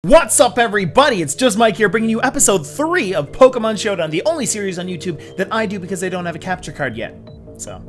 What's up, everybody? It's Just Mike here, bringing you episode 3 of Pokemon Showdown, the only series on YouTube that I do because I don't have a capture card yet. So,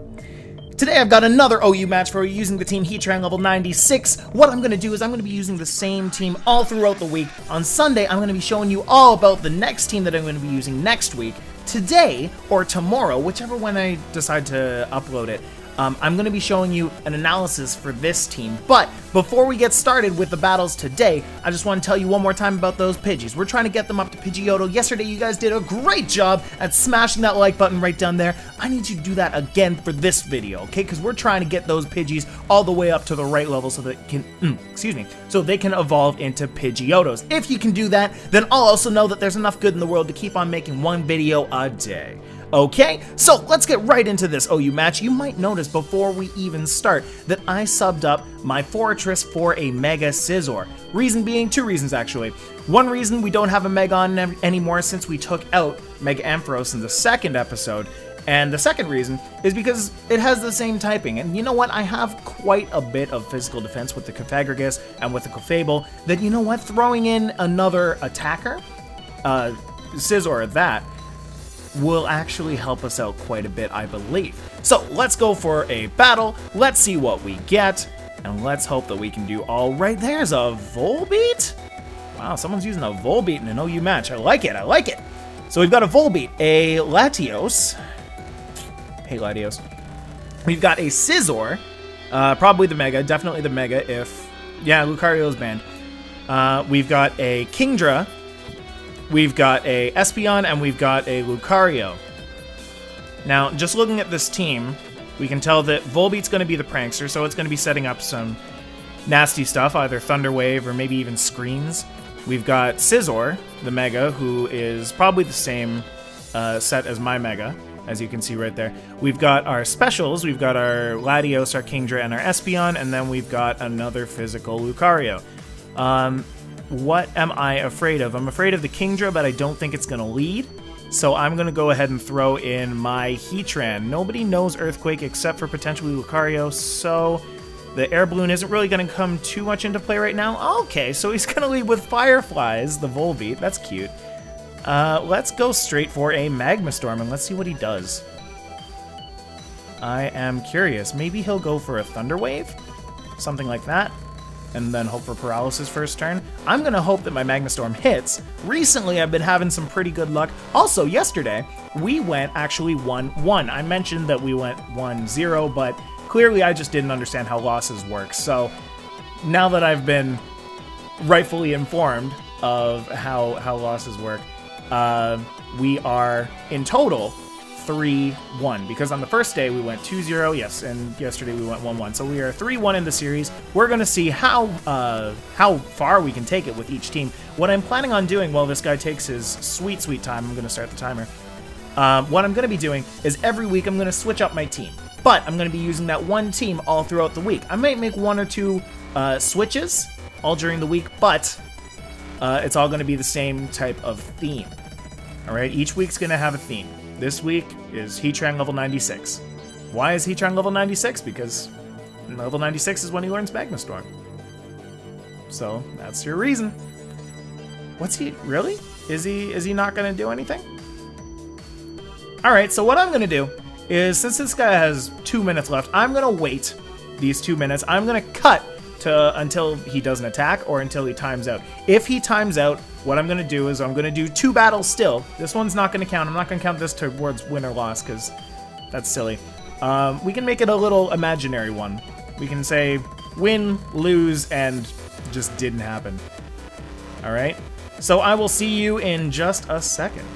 today I've got another OU match for you using the team Heatran Level 96. What I'm going to do is I'm going to be using the same team all throughout the week. On Sunday, I'm going to be showing you all about the next team that I'm going to be using next week. Today, or tomorrow, whichever when I decide to upload it, I'm going to be showing you an analysis for this team. But before we get started with the battles today, I just want to tell you one more time about those Pidgeys. We're trying to get them up to Pidgeotto. Yesterday, you guys did a great job at smashing that like button right down there. I need you to do that again for this video, okay? Because we're trying to get those Pidgeys all the way up to the right level so that so they can evolve into Pidgeottos. If you can do that, then I'll also know that there's enough good in the world to keep on making one video a day. Okay, so let's get right into this OU match. You might notice before we even start that I subbed up my Fortress for a Mega Scizor. Reason being, two reasons actually. One reason, we don't have a Mega on anymore since we took out Mega Ampharos in the second episode. And the second reason is because it has the same typing. And you know what? I have quite a bit of physical defense with the Cofagrigus and with the Clefable that, you know what? Throwing in another attacker, Scizor at that, will actually help us out quite a bit, I believe. So let's go for a battle, let's see what we get, and let's hope that we can do all right. There's a Volbeat? Wow, someone's using a Volbeat in an OU match. I like it, I like it. So we've got a Volbeat, a Latios. Hey, Latios. We've got a Scizor, probably the Mega, definitely the Mega if, yeah, Lucario's banned. We've got a Kingdra. We've got a Espeon, and we've got a Lucario. Now, just looking at this team, we can tell that Volbeat's going to be the prankster, so it's going to be setting up some nasty stuff, either Thunder Wave or maybe even Screens. We've got Scizor, the Mega, who is probably the same set as my Mega, as you can see right there. We've got our specials, we've got our Latios, our Kingdra, and our Espeon, and then we've got another physical Lucario. What am I afraid of? I'm afraid of the Kingdra, but I don't think it's going to lead. So I'm going to go ahead and throw in my Heatran. Nobody knows Earthquake except for potentially Lucario, so the Air Balloon isn't really going to come too much into play right now. Okay, so he's going to lead with Fireflies, the Volbeat. That's cute. Let's go straight for a Magma Storm, and let's see what he does. I am curious. Maybe he'll go for a Thunder Wave? Something like that. And then hope for Paralysis first turn. I'm going to hope that my Magma Storm hits. Recently, I've been having some pretty good luck. Also, yesterday, we went actually 1-1. I mentioned that we went 1-0, but clearly I just didn't understand how losses work. So now that I've been rightfully informed of how losses work, we are in total 3-1, because on the first day we went 2-0, yes, and yesterday we went 1-1. So we are 3-1 in the series. We're going to see how far we can take it with each team. What I'm planning on doing while this guy takes his sweet time, I'm going to start the timer. What I'm going to be doing is every week I'm going to switch up my team, but I'm going to be using that one team all throughout the week. I might make one or two switches all during the week, but it's all going to be the same type of theme. All right, each week's going to have a theme. This week is Heatran Level 96. Why is Heatran Level 96? Because Level 96 is when he learns Magma Storm. So that's your reason. What's he really? Is he not going to do anything? All right. So what I'm going to do is, since this guy has 2 minutes left, I'm going to wait these 2 minutes. I'm going to cut to until he does an attack or until he times out. If he times out, what I'm going to do is I'm going to do 2 battles still. This one's not going to count. I'm not going to count this towards win or loss because that's silly. We can make it a little imaginary one. We can say win, lose, and just didn't happen. All right? So I will see you in just a second.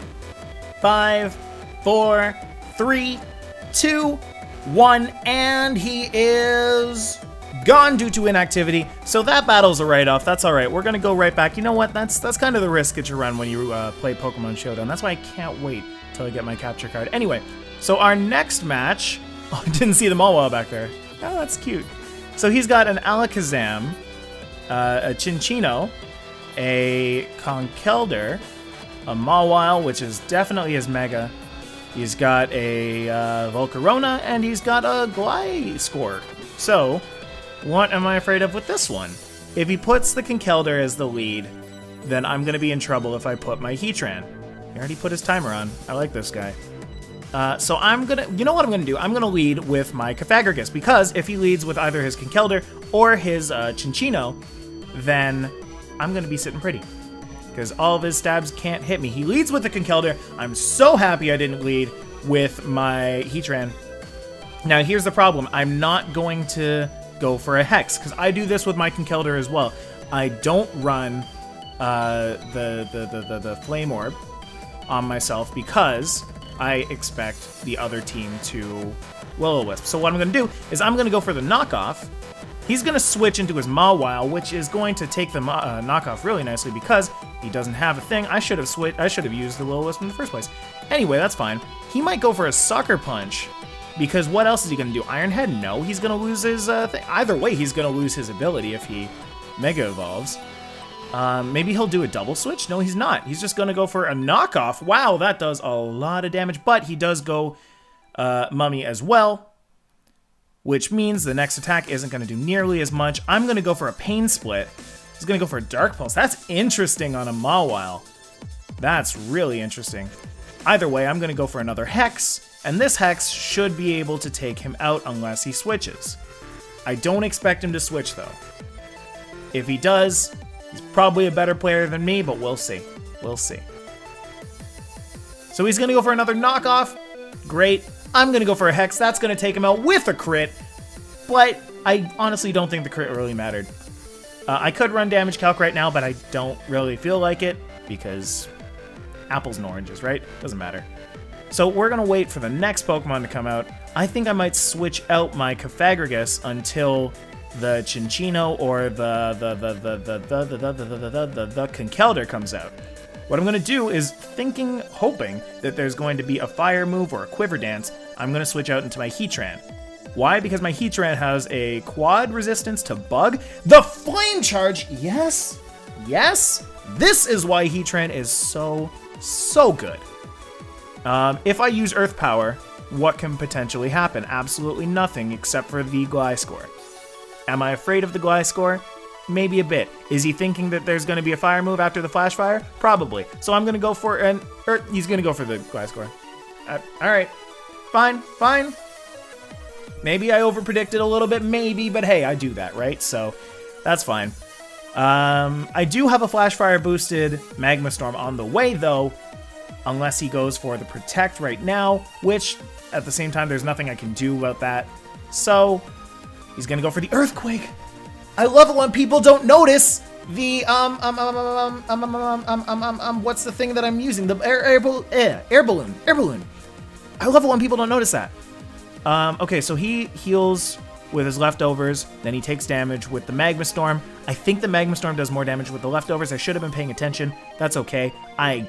5, 4, 3, 2, 1, and he is gone due to inactivity. So that battle's a write-off. That's all right. We're gonna go right back. You know what? That's kind of the risk that you run when you play Pokemon Showdown. That's why I can't wait till I get my capture card. Anyway, so our next match. Oh, I didn't see them all while back there. Oh, that's cute. So he's got an Alakazam, a Chinchino, a Conkeldurr, a Mawile, which is definitely his Mega. He's got a Volcarona, and he's got a Gliscor. So what am I afraid of with this one? If he puts the Conkeldurr as the lead, then I'm going to be in trouble if I put my Heatran. He already put his timer on. I like this guy. So I'm going to... You know what I'm going to do? I'm going to lead with my Crawdaunt, because if he leads with either his Conkeldurr or his Chinchino, then I'm going to be sitting pretty. Because all of his stabs can't hit me. He leads with the Conkeldurr. I'm so happy I didn't lead with my Heatran. Now, here's the problem. I'm not going to go for a Hex, because I do this with my Conkeldurr as well. I don't run the Flame Orb on myself because I expect the other team to Will-O-Wisp. So what I'm going to do is I'm going to go for the knockoff. He's going to switch into his Mawile, which is going to take the knockoff really nicely because he doesn't have a thing. I should have used the Will-O-Wisp in the first place. Anyway, that's fine. He might go for a Sucker Punch because what else is he going to do? Iron Head? No, he's going to lose his thing. Either way, he's going to lose his ability if he Mega Evolves. Maybe he'll do a double switch? No, he's not. He's just going to go for a knockoff. Wow, that does a lot of damage, but he does go Mummy as well, which means the next attack isn't going to do nearly as much. I'm going to go for a Pain Split. He's going to go for a Dark Pulse. That's interesting on a Mawile. That's really interesting. Either way, I'm going to go for another Hex, and this Hex should be able to take him out unless he switches. I don't expect him to switch, though. If he does, he's probably a better player than me, but we'll see. We'll see. So he's going to go for another knockoff. Great. I'm going to go for a Hex. That's going to take him out with a crit, but I honestly don't think the crit really mattered. I could run Damage Calc right now, but I don't really feel like it because apples and oranges, right? Doesn't matter. So we're going to wait for the next Pokemon to come out. I think I might switch out my Crawdaunt until the Chinchino or the Conkeldurr comes out. What I'm going to do is hoping that there's going to be a Fire move or a Quiver Dance, I'm going to switch out into my Heatran. Why? Because my Heatran has a quad resistance to Bug. The Flame Charge! Yes! Yes! This is why Heatran is so good. If I use Earth Power, what can potentially happen? Absolutely nothing except for the Gliscor. Am I afraid of the Gliscor? Maybe a bit. Is he thinking that there's going to be a Fire move after the Flash Fire? Probably. So I'm going to go for he's going to go for the Gliscor. Alright. Fine. Maybe I overpredicted a little bit, maybe, but hey, I do that, right? So that's fine. I do have a Flash Fire boosted Magma Storm on the way, though, unless he goes for the Protect right now, which, at the same time, there's nothing I can do about that. So he's going to go for the Earthquake. I love it when people don't notice the, what's the thing that I'm using? The air balloon. I love it when people don't notice that. Okay, so he heals with his leftovers, then he takes damage with the Magma Storm. I think the Magma Storm does more damage with the leftovers. I should have been paying attention. That's okay. I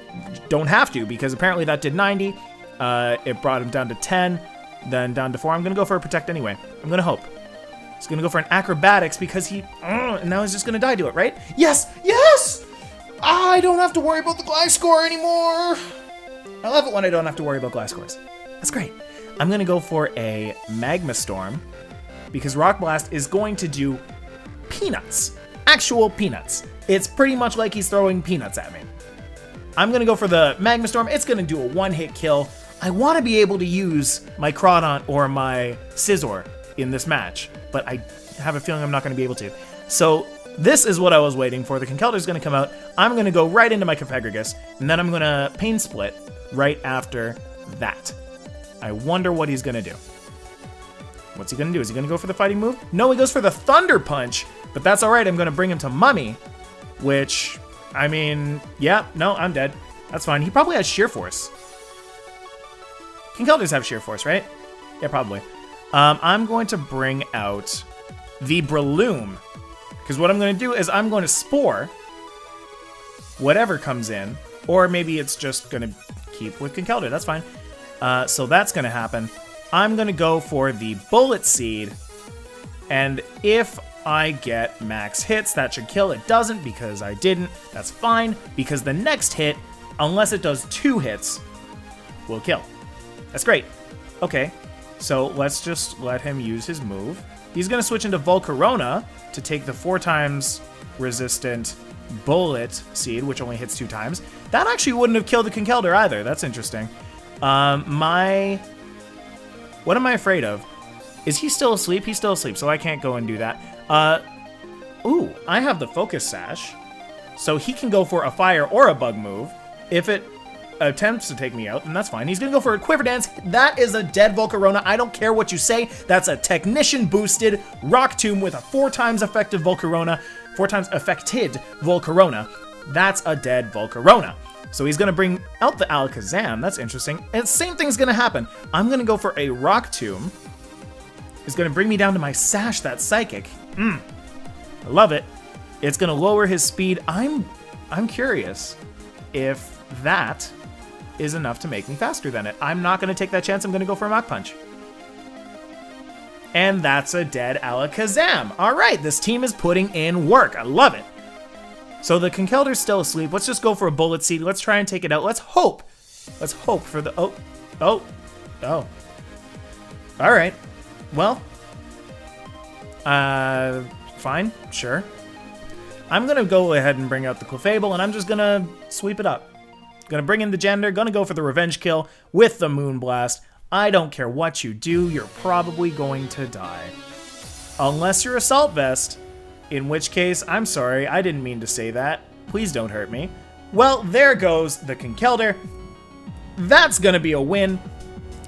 don't have to, because apparently that did 90. It brought him down to 10, then down to 4. I'm going to go for a Protect anyway. I'm going to hope. He's going to go for an Acrobatics because and now he's just going to die to it, right? Yes! I don't have to worry about the Gliscor anymore. I love it when I don't have to worry about Gliscors. That's great. I'm going to go for a Magma Storm because Rock Blast is going to do peanuts. Actual peanuts. It's pretty much like he's throwing peanuts at me. I'm going to go for the Magma Storm. It's going to do a one-hit kill. I want to be able to use my Crawdaunt or my Scizor in this match, but I have a feeling I'm not going to be able to. So this is what I was waiting for. The Conkeldurr is going to come out. I'm going to go right into my Crawdaunt, and then I'm going to Pain Split right after that. I wonder what he's going to do. What's he going to do? Is he going to go for the fighting move? No, he goes for the Thunder Punch, but that's all right. I'm going to bring him to Mummy, which, I mean, yeah, no, I'm dead. That's fine. He probably has Sheer Force. Conkeldurrs have Sheer Force, right? Yeah, probably. I'm going to bring out the Breloom, because what I'm going to do is I'm going to Spore whatever comes in, or maybe it's just going to keep with Conkeldurr. That's fine. So that's going to happen. I'm going to go for the Bullet Seed, and if I get max hits, that should kill. It doesn't because I didn't. That's fine, because the next hit, unless it does 2 hits, will kill. That's great. Okay. So let's just let him use his move. He's going to switch into Volcarona to take the 4 times resistant Bullet Seed, which only hits 2 times. That actually wouldn't have killed the Conkeldurr either. That's interesting. What am I afraid of? Is he still asleep? He's still asleep, so I can't go and do that. Ooh, I have the Focus Sash, so he can go for a fire or a bug move. If it attempts to take me out, then that's fine. He's gonna go for a Quiver Dance. That is a dead Volcarona. I don't care what you say. That's a Technician boosted Rock Tomb with a 4 times effective Volcarona, 4 times affected Volcarona. That's a dead Volcarona. So he's gonna bring out the Alakazam. That's interesting. And same thing's gonna happen. I'm gonna go for a Rock Tomb. It's gonna bring me down to my Sash, that Psychic. I love it. It's gonna lower his speed. I'm curious if that is enough to make me faster than it. I'm not gonna take that chance. I'm gonna go for a Mach Punch. And that's a dead Alakazam. All right, this team is putting in work. I love it. So the Conkeldurr's still asleep. Let's just go for a Bullet Seed. Let's try and take it out. Let's hope for the, oh. All right, well, fine, sure. I'm gonna go ahead and bring out the Clefable, and I'm just gonna sweep it up. Gonna bring in the Janitor, gonna go for the Revenge Kill with the Moonblast. I don't care what you do, you're probably going to die. Unless you're Assault Vest, in which case, I'm sorry, I didn't mean to say that. Please don't hurt me. Well, there goes the Conkeldurr. That's gonna be a win.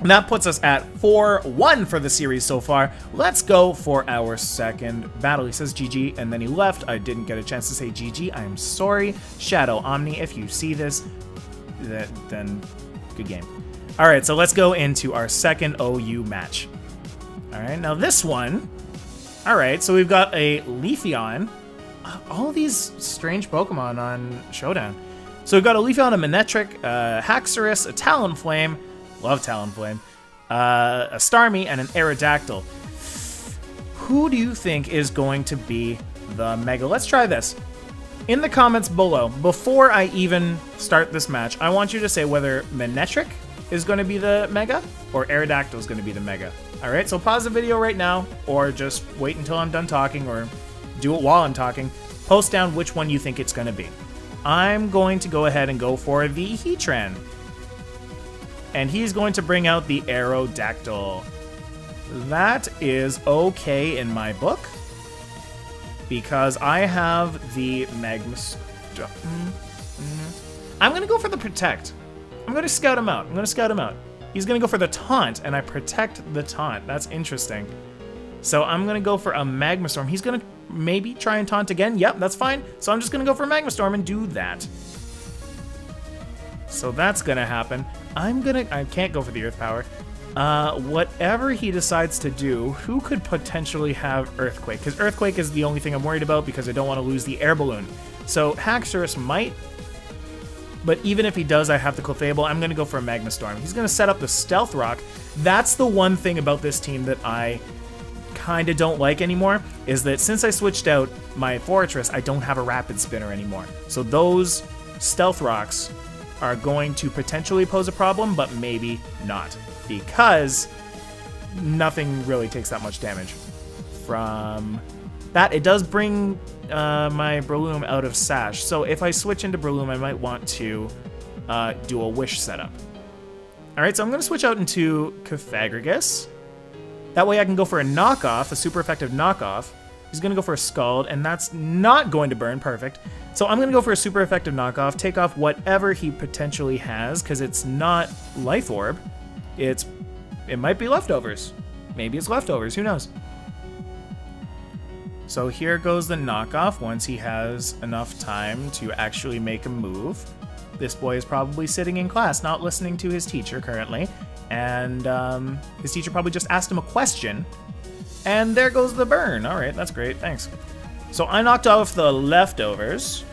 And that puts us at 4-1 for the series so far. Let's go for our second battle. He says GG, and then he left. I didn't get a chance to say GG. I'm sorry. Shadow Omni, if you see this, then good game. All right, so let's go into our second OU match. All right, now this one. All right, so we've got a Leafeon. All these strange Pokemon on Showdown. So we've got a Leafeon, a Manectric, a Haxorus, a Talonflame. Love Talonflame. A Starmie, and an Aerodactyl. Who do you think is going to be the Mega? Let's try this. In the comments below, before I even start this match, I want you to say whether Manectric is going to be the Mega or Aerodactyl is going to be the Mega. All right, so pause the video right now, or just wait until I'm done talking, or do it while I'm talking. Post down which one you think it's going to be. I'm going to go ahead and go for the Heatran. And he's going to bring out the Aerodactyl. That is okay in my book, because I have the Magma... I'm going to go for the Protect. I'm going to scout him out. He's going to go for the Taunt, and I protect the Taunt. That's interesting. So I'm going to go for a Magma Storm. He's going to maybe try and Taunt again. Yep, that's fine. So I'm just going to go for a Magma Storm and do that. So that's going to happen. I can't go for the Earth Power. Whatever he decides to do, who could potentially have Earthquake? Because Earthquake is the only thing I'm worried about, because I don't want to lose the Air Balloon. So Haxorus might, but even if he does, I have the Clefable. I'm going to go for a Magma Storm. He's going to set up the Stealth Rock. That's the one thing about this team that I kind of don't like anymore, is that since I switched out my Fortress, I don't have a Rapid Spinner anymore. So those Stealth Rocks are going to potentially pose a problem, but maybe not, because nothing really takes that much damage from that. It does bring my Breloom out of Sash, so if I switch into Breloom, I might want to do a Wish setup. All right, so I'm going to switch out into Cofagrigus. That way I can go for a knockoff, a super effective knockoff. He's going to go for a Scald, and that's not going to burn. Perfect. So I'm going to go for a super effective knockoff, take off whatever he potentially has, because it's not Life Orb. It might be Leftovers. Maybe it's Leftovers. Who knows? So here goes the knockoff once he has enough time to actually make a move. This boy is probably sitting in class, not listening to his teacher currently, and his teacher probably just asked him a question. And there goes the burn. All right, that's great. Thanks. So I knocked off the Leftovers.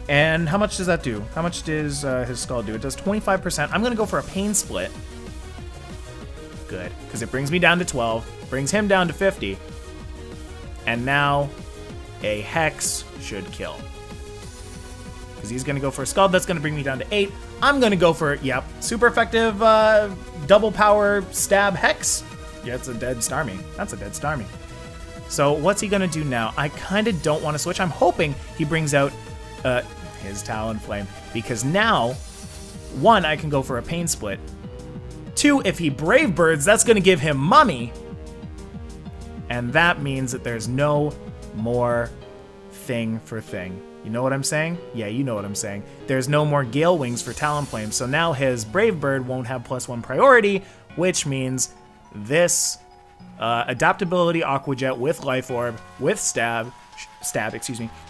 And how much does that do? How much does his Skull do? It does 25%. I'm going to go for a Pain Split. Good, because it brings me down to 12. Brings him down to 50. And now a Hex should kill. Because he's going to go for a Scald. That's going to bring me down to 8. I'm going to go for, yep, super effective double power stab Hex. Yeah, it's a dead Starmie. That's a dead Starmie. So what's he going to do now? I kind of don't want to switch. I'm hoping he brings out his Talonflame, because now, 1, I can go for a Pain Split. 2, if he Brave Birds, that's going to give him Mummy. And that means that there's no more thing for thing. You know what I'm saying? Yeah, you know what I'm saying. There's no more Gale Wings for Talonflame, so now his Brave Bird won't have +1 priority, which means this Adaptability Aqua Jet with Life Orb, with Stab,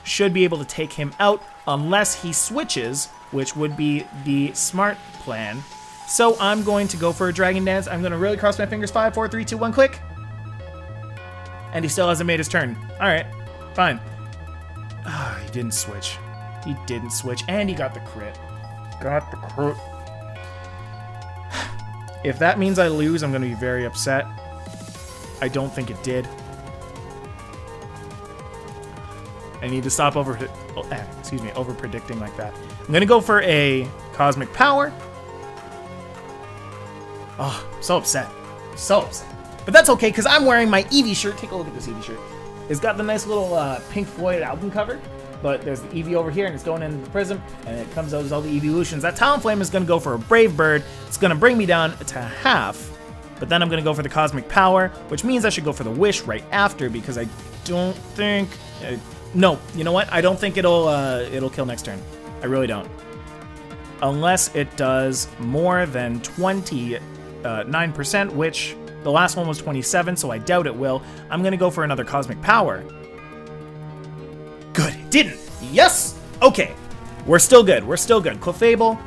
should be able to take him out unless he switches, which would be the smart plan. So I'm going to go for a Dragon Dance. I'm going to really cross my fingers. 5, 4, 3, 2, 1, click. And he still hasn't made his turn. All right, fine. He didn't switch. He didn't switch, and he got the crit. Got the crit. If that means I lose, I'm going to be very upset. I don't think it did. I need to stop over predicting like that. I'm going to go for a Cosmic Power. Oh, so upset. So upset. But that's okay, because I'm wearing my Eevee shirt. Take a look at this Eevee shirt. It's got the nice little Pink Floyd album cover, but there's the Eevee over here, and it's going into the prism, and it comes out as all the evolutions. That Talonflame is going to go for a Brave Bird. It's going to bring me down to half, but then I'm going to go for the Cosmic Power, which means I should go for the Wish right after, because I don't think... no, you know what? I don't think it'll kill next turn. I really don't. Unless it does more than 29%, which... the last one was 27, so I doubt it will. I'm going to go for another Cosmic Power. Good. It didn't. Yes! Okay. We're still good. We're still good. Clefable.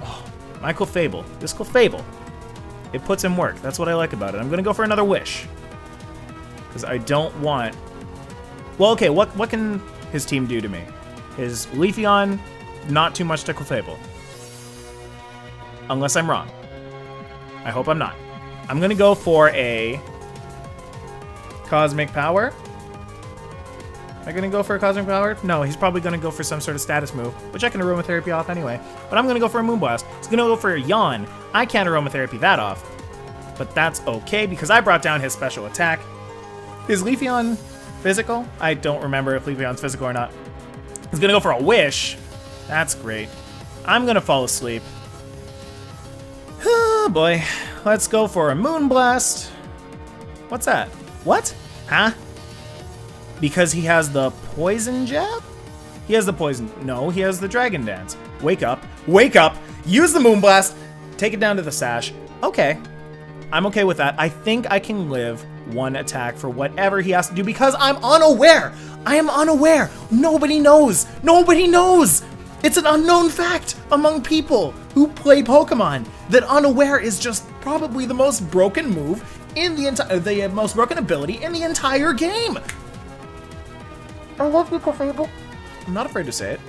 Oh, my Clefable. This Clefable. It puts in work. That's what I like about it. I'm going to go for another Wish. Because I don't want... well, okay. What can his team do to me? His Leafeon, not too much to Clefable. Unless I'm wrong. I hope I'm not. I'm going to go for a Cosmic Power. Am I going to go for a Cosmic Power? No, he's probably going to go for some sort of status move, which I can Aromatherapy off anyway. But I'm going to go for a Moonblast. He's going to go for a Yawn. I can't Aromatherapy that off. But that's okay, because I brought down his special attack. Is Leafeon physical? I don't remember if Leafeon's physical or not. He's going to go for a Wish. That's great. I'm going to fall asleep. Oh, boy. Let's go for a Moonblast. What's that? What? Huh? Because he has the Poison Jab? He has the Poison... no, he has the Dragon Dance. Wake up. Wake up! Use the Moonblast! Take it down to the Sash. Okay. I'm okay with that. I think I can live one attack for whatever he has to do because I'm unaware! I am unaware! Nobody knows! Nobody knows! It's an unknown fact among people who play Pokemon that Unaware is just probably the most broken move in the most broken ability in the entire game. I love you, Clefable. I'm not afraid to say it.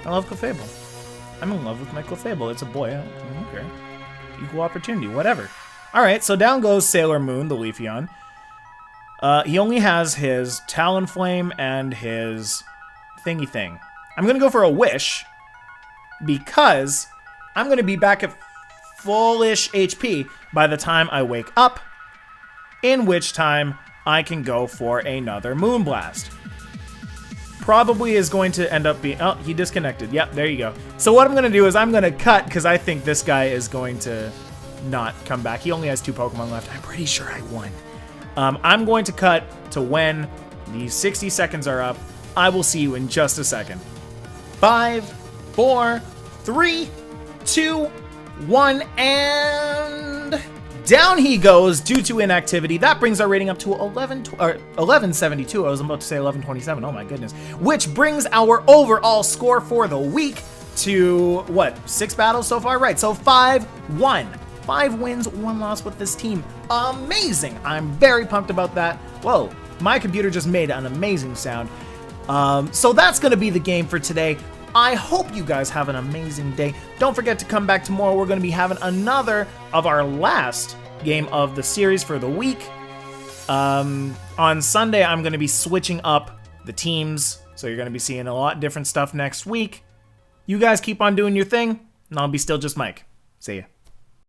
I love Clefable. I'm in love with my Clefable. It's a boy. I don't care. Equal opportunity, whatever. All right, so down goes Sailor Moon, the Leafeon. He only has his Talonflame and his thingy thing. I'm gonna go for a Wish because I'm gonna be back at fullish HP by the time I wake up, in which time I can go for another Moonblast. Probably is going to end up being... oh, he disconnected. Yep, there you go. So what I'm going to do is I'm going to cut because I think this guy is going to not come back. He only has 2 Pokemon left. I'm pretty sure I won. I'm going to cut to when the 60 seconds are up. I will see you in just a second. 5, 4, 3, 2, 1, and down he goes due to inactivity. That brings our rating up to 1172. I was about to say 1127. Oh my goodness. Which brings our overall score for the week to, what, 6 battles so far? Right, so 5-1. 5 wins, 1 loss with this team. Amazing. I'm very pumped about that. Whoa, my computer just made an amazing sound. So that's going to be the game for today. I hope you guys have an amazing day. Don't forget to come back tomorrow. We're going to be having another of our last game of the series for the week. On Sunday, I'm going to be switching up the teams. So you're going to be seeing a lot different stuff next week. You guys keep on doing your thing, and I'll be StillJustMike. See ya.